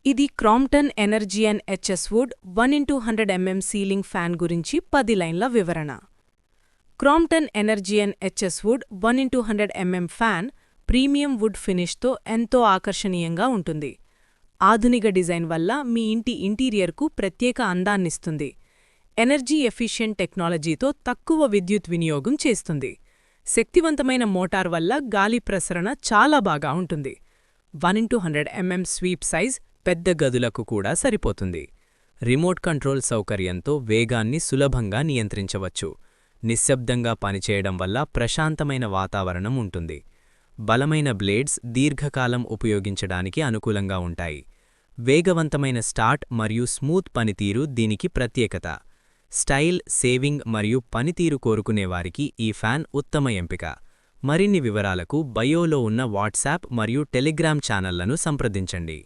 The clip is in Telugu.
ఇది Crompton energy and HS wood 1x100 ceiling fan గురించి 10 లైన్ల వివరణ. Crompton energy and HS wood 1x100 fan premium wood ఫినిష్తో ఎంతో ఆకర్షణీయంగా ఉంటుంది. ఆధునిక డిజైన్ వల్ల మీ ఇంటి ఇంటీరియర్కు ప్రత్యేక అందాన్నిస్తుంది. ఎనర్జీ ఎఫిషియెంట్ టెక్నాలజీతో తక్కువ విద్యుత్ వినియోగం చేస్తుంది. శక్తివంతమైన మోటార్ వల్ల గాలి ప్రసరణ చాలా బాగా ఉంటుంది. 1x100 స్వీప్ సైజ్ పెద్ద గదులకు కూడా సరిపోతుంది. రిమోట్ కంట్రోల్ సౌకర్యంతో వేగాన్ని సులభంగా నియంత్రించవచ్చు. నిశ్శబ్దంగా పనిచేయడం వల్ల ప్రశాంతమైన వాతావరణం ఉంటుంది. బలమైన బ్లేడ్స్ దీర్ఘకాలం ఉపయోగించడానికి అనుకూలంగా ఉంటాయి. వేగవంతమైన స్టార్ట్ మరియు స్మూత్ పనితీరు దీనికి ప్రత్యేకత. స్టైల్, సేవింగ్ మరియు పనితీరు కోరుకునేవారికి ఈ ఫ్యాన్ ఉత్తమ ఎంపిక. మరిన్ని వివరాలకు బయోలో ఉన్న వాట్సాప్ మరియు టెలిగ్రామ్ ఛానళ్లను సంప్రదించండి.